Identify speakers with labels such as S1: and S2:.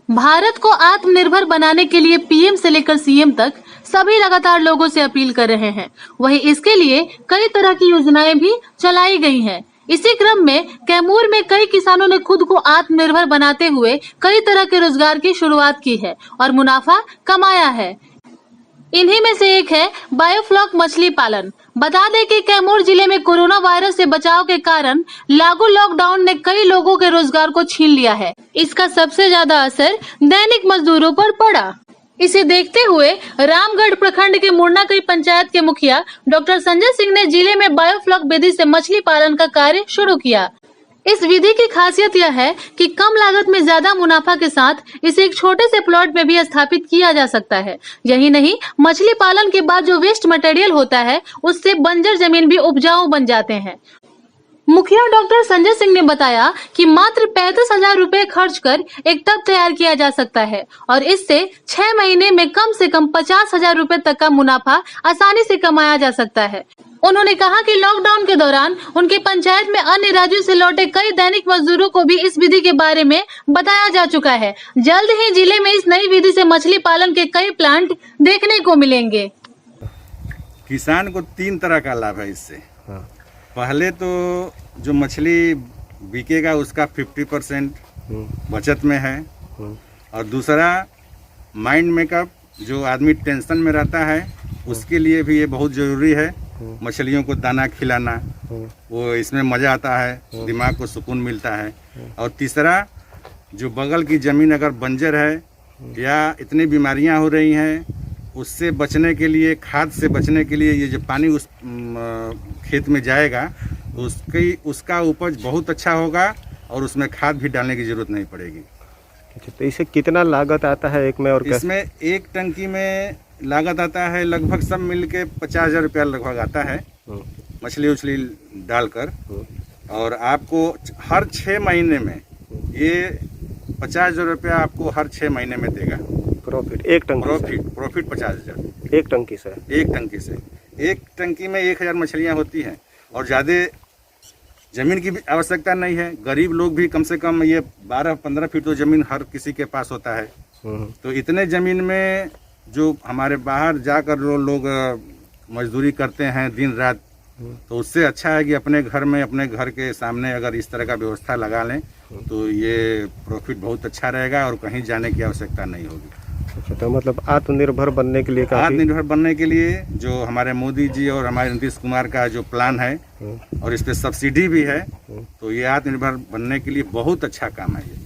S1: भारत को आत्मनिर्भर बनाने के लिए पीएम से लेकर सीएम तक सभी लगातार लोगों से अपील कर रहे हैं। वहीं इसके लिए कई तरह की योजनाएं भी चलाई गई हैं। इसी क्रम में कैमूर में कई किसानों ने खुद को आत्मनिर्भर बनाते हुए कई तरह के रोजगार की शुरुआत की है और मुनाफा कमाया है। इन्हीं में से एक है बायोफ्लॉक मछली पालन। बता दें कि कैमूर जिले में कोरोना वायरस से बचाव के कारण लागू लॉकडाउन ने कई लोगों के रोजगार को छीन लिया है। इसका सबसे ज्यादा असर दैनिक मजदूरों पर पड़ा। इसे देखते हुए रामगढ़ प्रखंड के मुरनाकई पंचायत के मुखिया डॉक्टर संजय सिंह ने जिले में बायोफ्लॉक विधि से मछली पालन का कार्य शुरू किया। इस विधि की खासियत यह है कि कम लागत में ज्यादा मुनाफा के साथ इसे एक छोटे से प्लॉट में भी स्थापित किया जा सकता है। यही नहीं, मछली पालन के बाद जो वेस्ट मटेरियल होता है उससे बंजर जमीन भी उपजाऊ बन जाते हैं। मुखिया डॉक्टर संजय सिंह ने बताया कि मात्र 35,000 रुपए खर्च कर एक टब तैयार किया जा सकता है और इससे 6 महीने में कम से कम 50,000 रुपए तक का मुनाफा आसानी से कमाया जा सकता है। उन्होंने कहा कि लॉकडाउन के दौरान उनके पंचायत में अन्य राज्यों से लौटे कई दैनिक मजदूरों को भी इस विधि के बारे में बताया जा चुका है। जल्द ही जिले में इस नई विधि से मछली पालन के कई प्लांट देखने को मिलेंगे।
S2: किसान को 3 तरह का लाभ है इससे। पहले तो जो मछली बिकेगा उसका 50% बचत में है और दूसरा माइंड मेकअप, जो आदमी टेंशन में रहता है उसके लिए भी ये बहुत ज़रूरी है। मछलियों को दाना खिलाना, वो इसमें मज़ा आता है, दिमाग को सुकून मिलता है। और तीसरा, जो बगल की ज़मीन अगर बंजर है या इतनी बीमारियां हो रही हैं, उससे बचने के लिए, खाद से बचने के लिए, ये जो पानी उस खेत में जाएगा तो उसका उपज बहुत अच्छा होगा और उसमें खाद भी डालने की ज़रूरत नहीं पड़ेगी।
S3: तो इसे कितना लागत आता है एक में? और
S2: इसमें एक टंकी में लागत आता है लगभग सब मिल के 50,000 रुपया लगभग आता है मछली उछली डालकर। और आपको हर 6 महीने में ये 50,000 रुपया आपको हर 6 महीने में देगा
S3: प्रॉफिट। एक टंकी
S2: प्रॉफिट 50,000
S3: एक टंकी से।
S2: एक टंकी में 1,000 मछलियाँ होती हैं और ज़्यादा ज़मीन की भी आवश्यकता नहीं है। गरीब लोग भी कम से कम ये 12-15 फीट तो ज़मीन हर किसी के पास होता है। तो इतने ज़मीन में जो हमारे बाहर जाकर लोग मजदूरी करते हैं दिन रात, तो उससे अच्छा है कि अपने घर में, अपने घर के सामने अगर इस तरह का व्यवस्था लगा लें तो ये प्रॉफिट बहुत अच्छा रहेगा और कहीं जाने की आवश्यकता नहीं होगी।
S3: अच्छा, तो मतलब आत्मनिर्भर बनने के लिए
S2: आत्मनिर्भर बनने के लिए जो हमारे मोदी जी और हमारे नीतीश कुमार का जो प्लान है और इस पे सब्सिडी भी है, तो ये आत्मनिर्भर बनने के लिए बहुत अच्छा काम है।